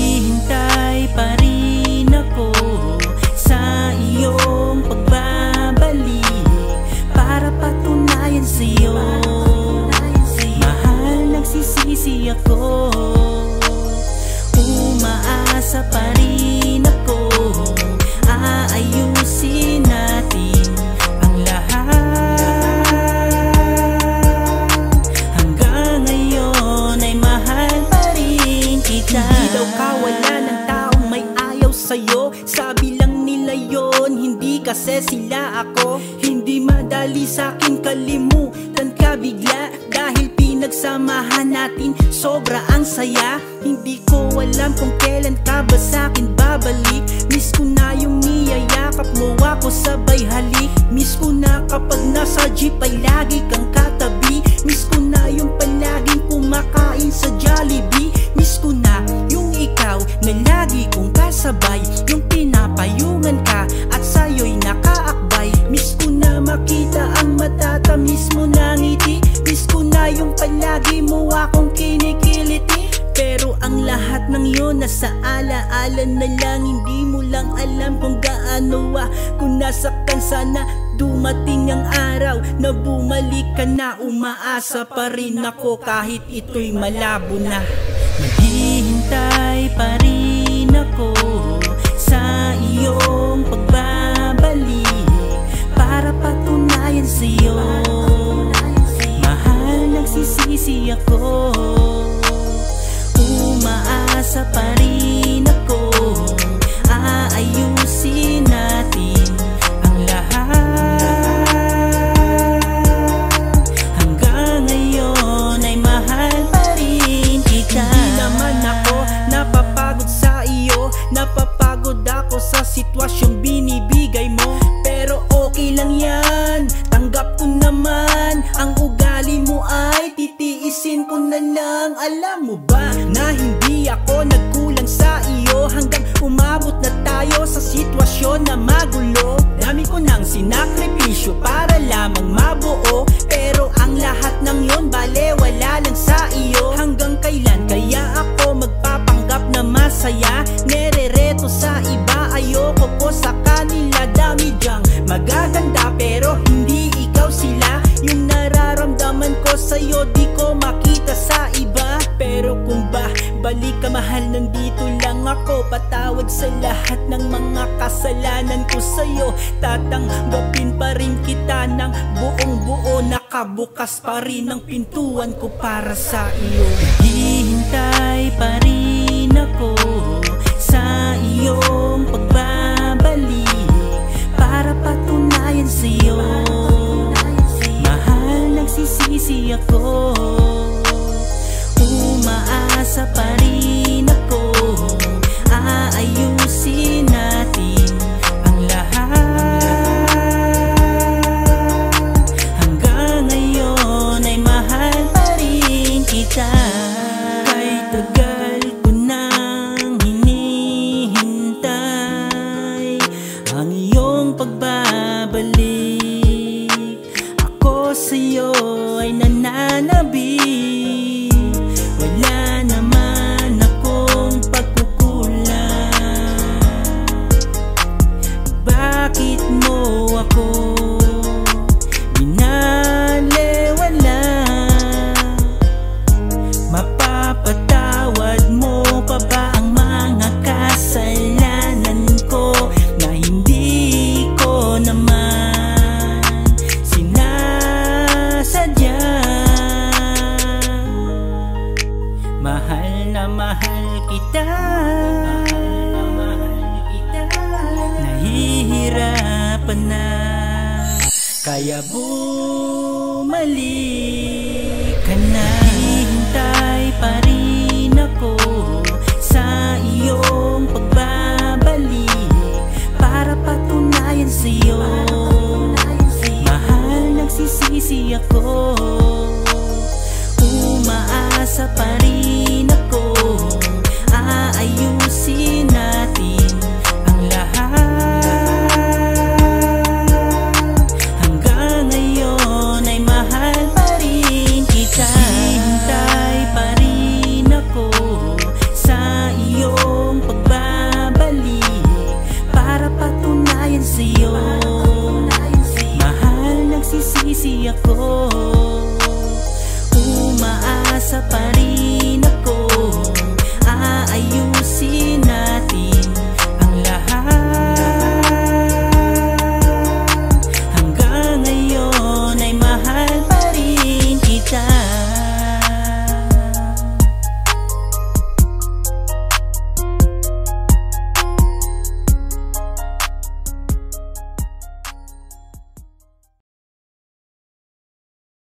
Naghihintay pa rin ako sa iyong pagbabalik para patunayan sa'yo, mahal, nagsisisi ako. Umaasa pa rin ako, aayusin natin ang lahat. Hanggang ngayon ay mahal pa rin kita. Hindi daw kawala ng taong may ayaw sa'yo, sabi lang nila yon, hindi kasi sila ako. Hindi madali sa'kin kalimutan ka bigla, dahil pinagsamahan natin sobra ang saya. Hindi ko alam kung kailan ka ba sa'kin babalik. Miss ko na yung niyayakap mo ako sabay halik. Miss ko na kapag nasa jeep ay lagi kang katabi. Miss ko na yung palaging kumakain sa Jollibee. Miss ko na yung ikaw na lagi kong kasabay, yung pinapayungan ka at sa'yo'y nakaakbay. Miss ko na makita ang matatamis mo na ngiti. Miss ko na yung palagi mo akong kinikiliti. Pero ang lahat ng yun nasa alaala na lang. Hindi mo lang alam kung gaano ako nasaktan. Sana dumating ang araw na bumalik ka na. Umaasa pa rin ako kahit ito'y malabo na. Naghihintay pa rin ako sa iyong pagbabalik para patunayan sa'yo, mahal, nagsisisi ako. Umaasa pa rin ako, aayusin natin ang lahat. Hanggang ngayon ay mahal pa rin kita. Hindi naman ako napapagod sa iyo, napapagod ako sa sitwasyong binibigay mo. Pero okay lang yan, tanggap ko naman ang ugali mo ay titiisin ko na lang. Alam mo ba na hindi ako nagkulang sa iyo, hanggang umabot na tayo sa sitwasyon na magulo. Dami ko nang sinakripisyo para lamang mabuo, pero ang lahat ng yon bale wala lang sa iyo. Hanggang kailan kaya ako magpapanggap na masaya? Nerereto sa iba, ayoko po sa kanila. Dami dyang magaganda pero hindi ikaw sila. Yung nararamdaman ko sa'yo di ko makita sa iba. Pero kung balik ka mahal, nandito lang ako. Patawad sa lahat ng mga kasalanan ko sa'yo. Tatanggapin pa rin kita ng buong buo. Nakabukas pa rin ang pintuan ko para sa iyo. Naghihintay pa rin ako sa iyong pagbabalik para patunayan sa'yo, mahal, nagsisisi ako. Umaasa pa rin ako, aayusin natin ang lahat. Hanggang ngayon ay mahal pa rin kita. Kahit tagal ko nang hinihintay ang iyong pagbabalik, ako sa'yo ay nananabik. Wala naman akong pagkukulang. Bakit mo ako binalewala? Mapapatawad mo pa ba ang mga kasalanan ko na hindi ko naman sinasadya? Mahal na mahal kita, nahihirapan na, kaya bumalik ka na. Hintay pa rin ako sa iyong pagbabalik para patunayan sa'yo, mahal, nagsisisi ako.